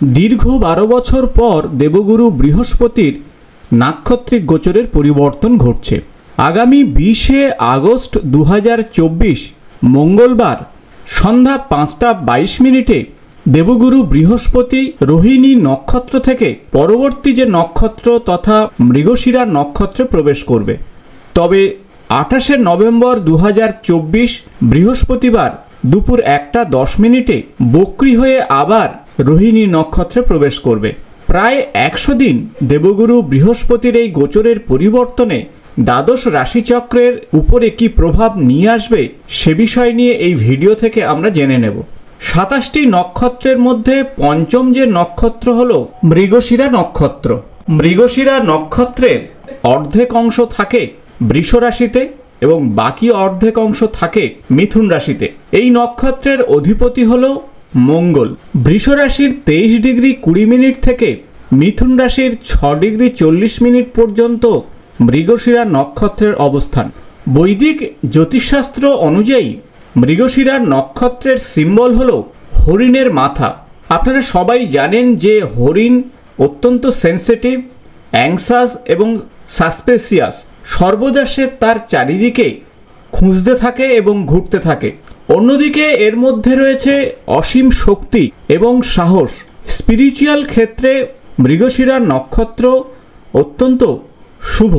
দীর্ঘ 12 বছর পর দেবগুরু বৃহস্পতির নাক্ষত্রিক গোচরের পরিবর্তন ঘটছে। আগামী 20 আগস্ট 2024 মঙ্গলবার সন্ধ্যা 5:22 দেবগুরু বৃহস্পতি রোহিণী নক্ষত্র থেকে পরবর্তী যে নক্ষত্র তথা মৃগশিরা নক্ষত্রে প্রবেশ করবে। তবে 28 নভেম্বর 2024 বৃহস্পতিবার দুপুর 1:10 বক্রী হয়ে আবার রোহিণী নক্ষত্রে প্রবেশ করবে। প্রায় 100 দিন দেবগুরু বৃহস্পতির এই গোচরের পরিবর্তনে দ্বাদশ রাশিচক্রের উপরে কি প্রভাব নিয়ে আসবে সে বিষয় নিয়ে এই ভিডিও থেকে আমরা জেনে নেব। 27টি নক্ষত্রের মধ্যে পঞ্চম যে নক্ষত্র হলো মৃগশিরা নক্ষত্র। মৃগশিরা নক্ষত্রের অর্ধেক অংশ থাকে বৃষ রাশিতে এবং বাকি অর্ধেক অংশ থাকে মিথুন রাশিতে। এই নক্ষত্রের অধিপতি হলো মঙ্গল। বৃষ রাশির 23 ডিগ্রি 20 মিনিট থেকে মিথুন রাশির 6 ডিগ্রি 40 মিনিট পর্যন্ত মৃগশিরা নক্ষত্রের অবস্থান। বৈদিক জ্যোতিষশাস্ত্র অনুযায়ী মৃগশিরা নক্ষত্রের সিম্বল হলো হরিণের মাথা। আপনারা সবাই জানেন যে হরিণ অত্যন্ত সেন্সিটিভ, অ্যাংসাস এবং সাসপেসিয়াস। সর্বদা সে তার চারিদিকে খুঁজতে থাকে এবং ঘুরতে থাকে। অন্যদিকে এর মধ্যে রয়েছে অসীম শক্তি এবং সাহস। স্পিরিচুয়াল ক্ষেত্রে মৃগশিরা নক্ষত্র অত্যন্ত শুভ।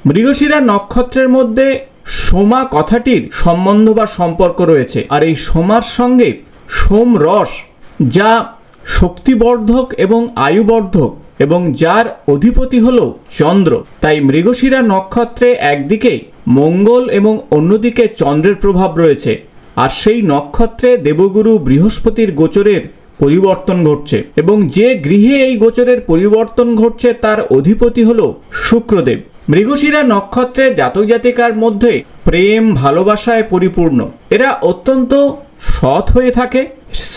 মৃগশিরা নক্ষত্রের মধ্যে সোমা কথাটির সম্বন্ধ বা সম্পর্ক রয়েছে। আর এই সোমার সঙ্গে সোম রস, যা শক্তিবর্ধক এবং আয়ুবর্ধক এবং যার অধিপতি হল চন্দ্র। তাই মৃগশিরা নক্ষত্রে একদিকে মঙ্গল এবং অন্যদিকে চন্দ্রের প্রভাব রয়েছে। আর সেই নক্ষত্রে দেবগুরু বৃহস্পতির গোচরের পরিবর্তন ঘটছে এবং যে গৃহে এই গোচরের পরিবর্তন ঘটছে তার অধিপতি হল শুক্রদেব। মৃগশিরা নক্ষত্রে জাতক জাতিকার মধ্যে প্রেম ভালোবাসায় পরিপূর্ণ। এরা অত্যন্ত সৎ হয়ে থাকে।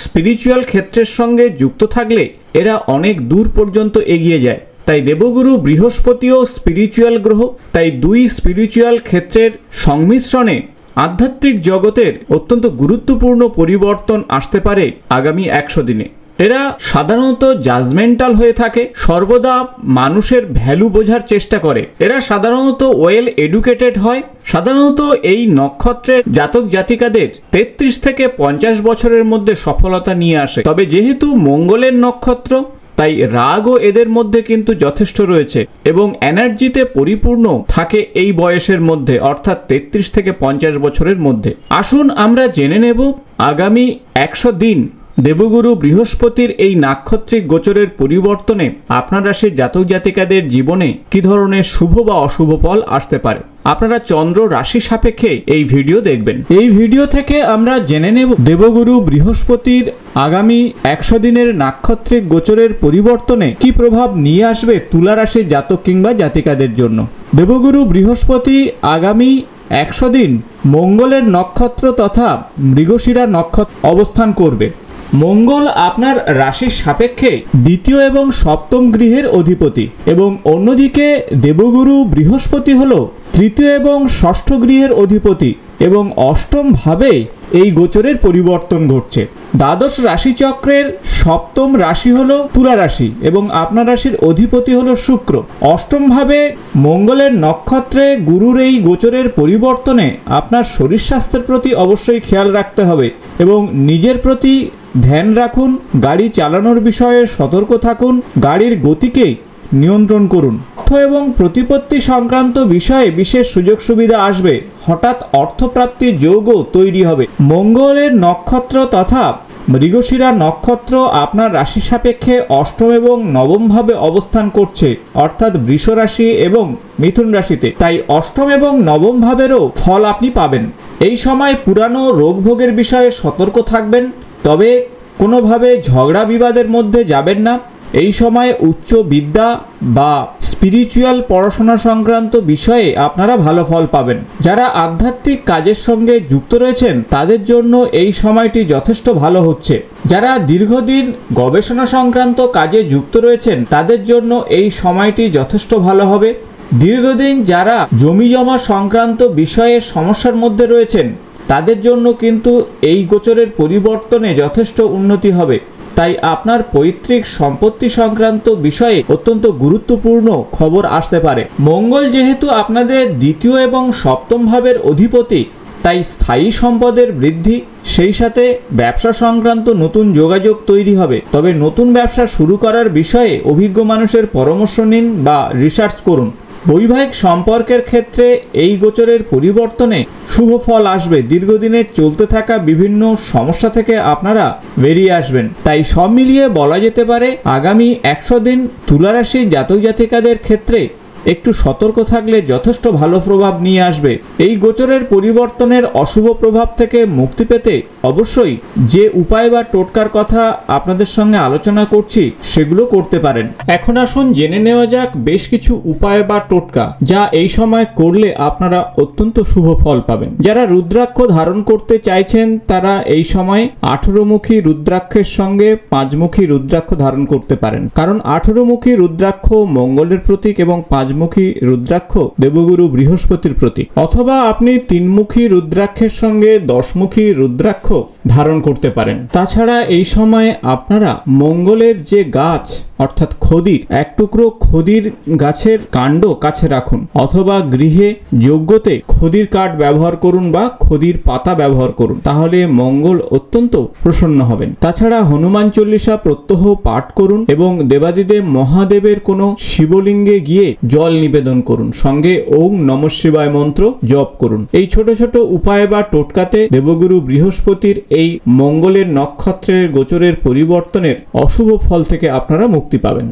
স্পিরিচুয়াল ক্ষেত্রের সঙ্গে যুক্ত থাকলে এরা অনেক দূর পর্যন্ত এগিয়ে যায়। তাই দেবগুরু বৃহস্পতিও স্পিরিচুয়াল গ্রহ। তাই দুই স্পিরিচুয়াল ক্ষেত্রের সংমিশ্রণে আধ্যাত্মিক জগতের অত্যন্ত গুরুত্বপূর্ণ পরিবর্তন আসতে পারে আগামী 100 দিনে। এরা সাধারণত জাজমেন্টাল হয়ে থাকে, সর্বদা মানুষের ভ্যালু বোঝার চেষ্টা করে। এরা সাধারণত ওয়েল এডুকেটেড হয়। সাধারণত এই নক্ষত্রের জাতক জাতিকাদের 33 থেকে 50 বছরের মধ্যে সফলতা নিয়ে আসে। তবে যেহেতু মঙ্গলের নক্ষত্র, তাই রাগও এদের মধ্যে কিন্তু যথেষ্ট রয়েছে এবং এনার্জিতে পরিপূর্ণ থাকে এই বয়সের মধ্যে, অর্থাৎ 33 থেকে 50 বছরের মধ্যে। আসুন আমরা জেনে নেব আগামী 100 দিন দেবগুরু বৃহস্পতির এই নাক্ষত্রিক গোচরের পরিবর্তনে আপনার রাশির জাতক জাতিকাদের জীবনে কি ধরনের শুভ বা অশুভ ফল আসতে পারে। আপনারা চন্দ্র রাশি সাপেক্ষে এই ভিডিও দেখবেন। এই ভিডিও থেকে আমরা জেনে নেব দেবগুরু বৃহস্পতির আগামী 100 দিনের নাক্ষত্রিক গোচরের পরিবর্তনে কি প্রভাব নিয়ে আসবে তুলা রাশির জাতক কিংবা জাতিকাদের জন্য। দেবগুরু বৃহস্পতি আগামী 100 দিন মঙ্গলের নক্ষত্র তথা মৃগশিরা নক্ষত্র অবস্থান করবে। মঙ্গল আপনার রাশির সাপেক্ষে দ্বিতীয় এবং সপ্তম গৃহের অধিপতি এবং অন্যদিকে দেবগুরু বৃহস্পতি হল তৃতীয় এবং ষষ্ঠ গৃহের অধিপতি এবং অষ্টম ভাবে এই গোচরের পরিবর্তন ঘটছে। দ্বাদশ রাশিচক্রের সপ্তম রাশি হলো তুলা রাশি এবং আপনার রাশির অধিপতি হলো শুক্র। অষ্টম ভাবে মঙ্গলের নক্ষত্রে গুরুর এই গোচরের পরিবর্তনে আপনার শরীর স্বাস্থ্যের প্রতি অবশ্যই খেয়াল রাখতে হবে এবং নিজের প্রতি ধ্যান রাখুন। গাড়ি চালানোর বিষয়ে সতর্ক থাকুন। গাড়ির গতিকে নিয়ন্ত্রণ করুন। অর্থ এবং প্রতিপত্তি সংক্রান্ত বিষয়ে বিশেষ সুযোগ সুবিধা আসবে। হঠাৎ অর্থপ্রাপ্তির যোগও তৈরি হবে। মঙ্গলের নক্ষত্র তথা মৃগশিরা নক্ষত্র আপনার রাশি সাপেক্ষে অষ্টম এবং নবম ভাবে অবস্থান করছে, অর্থাৎ বৃষ রাশি এবং মিথুন রাশিতে। তাই অষ্টম এবং নবম ভাবেরও ফল আপনি পাবেন। এই সময় পুরানো রোগ ভোগের বিষয়ে সতর্ক থাকবেন, তবে কোনোভাবে ঝগড়া বিবাদের মধ্যে যাবেন না। এই সময় উচ্চ বিদ্যা বা স্পিরিচুয়াল পড়াশোনা সংক্রান্ত বিষয়ে আপনারা ভালো ফল পাবেন। যারা আধ্যাত্মিক কাজের সঙ্গে যুক্ত রয়েছেন তাদের জন্য এই সময়টি যথেষ্ট ভালো হচ্ছে। যারা দীর্ঘদিন গবেষণা সংক্রান্ত কাজে যুক্ত রয়েছেন তাদের জন্য এই সময়টি যথেষ্ট ভালো হবে। দীর্ঘদিন যারা জমি জমা সংক্রান্ত বিষয়ে সমস্যার মধ্যে রয়েছেন তাদের জন্য কিন্তু এই গোচরের পরিবর্তনে যথেষ্ট উন্নতি হবে। তাই আপনার পৈতৃক সম্পত্তি সংক্রান্ত বিষয়ে অত্যন্ত গুরুত্বপূর্ণ খবর আসতে পারে। মঙ্গল যেহেতু আপনাদের দ্বিতীয় এবং সপ্তম ভাবের অধিপতি, তাই স্থায়ী সম্পদের বৃদ্ধি, সেই সাথে ব্যবসা সংক্রান্ত নতুন যোগাযোগ তৈরি হবে। তবে নতুন ব্যবসা শুরু করার বিষয়ে অভিজ্ঞ মানুষের পরামর্শ নিন বা রিসার্চ করুন। বৈবাহিক সম্পর্কের ক্ষেত্রে এই গোচরের পরিবর্তনে শুভ ফল আসবে। দীর্ঘদিনে চলতে থাকা বিভিন্ন সমস্যা থেকে আপনারা বেরিয়ে আসবেন। তাই সব মিলিয়ে বলা যেতে পারে আগামী 100 দিন তুলা রাশির জাতক জাতিকাদের ক্ষেত্রে একটু সতর্ক থাকলে যথেষ্ট ভালো প্রভাব নিয়ে আসবে। এই গোচরের পরিবর্তনের অশুভ প্রভাব থেকে মুক্তি পেতে অবশ্যই যে উপায় বা টোটকার কথা আপনাদের সঙ্গে আলোচনা করছি সেগুলো করতে পারেন। এখন আসুন জেনে নেওয়া যাক বেশ কিছু উপায় বা টোটকা যা এই সময় করলে আপনারা অত্যন্ত শুভ ফল পাবেন। যারা রুদ্রাক্ষ ধারণ করতে চাইছেন তারা এই সময় 18মুখী রুদ্রাক্ষের সঙ্গে 5মুখী রুদ্রাক্ষ ধারণ করতে পারেন, কারণ 18মুখী রুদ্রাক্ষ মঙ্গলের প্রতীক এবং 5মুখী রুদ্রাক্ষ দেবগুরু বৃহস্পতির প্রতীক। অথবা আপনি 3মুখী রুদ্রাক্ষের সঙ্গে 10মুখী রুদ্রাক্ষ ধারণ করতে পারেন। তাছাড়া এই সময় আপনারা মঙ্গলের যে গাছ অর্থাৎ খদির, এক টুকরো খদির গাছের কাণ্ড কাছে রাখুন, অথবা গৃহে যজ্ঞতে খদির কাঠ ব্যবহার করুন বা খদির পাতা ব্যবহার করুন, তাহলে মঙ্গল অত্যন্ত প্রসন্ন হবেন। তাছাড়া হনুমান চল্লিশা প্রত্যহ পাঠ করুন এবং দেবাদিদেব মহাদেবের কোনো শিবলিঙ্গে গিয়ে জল নিবেদন করুন, সঙ্গে ওম নমঃ শিবায় মন্ত্র জপ করুন। এই ছোট ছোট উপায় বা টোটকাতে দেবগুরু বৃহস্পতির এই মঙ্গলের নক্ষত্রের গোচরের পরিবর্তনের অশুভ ফল থেকে আপনারা মুক্তি পাবেন।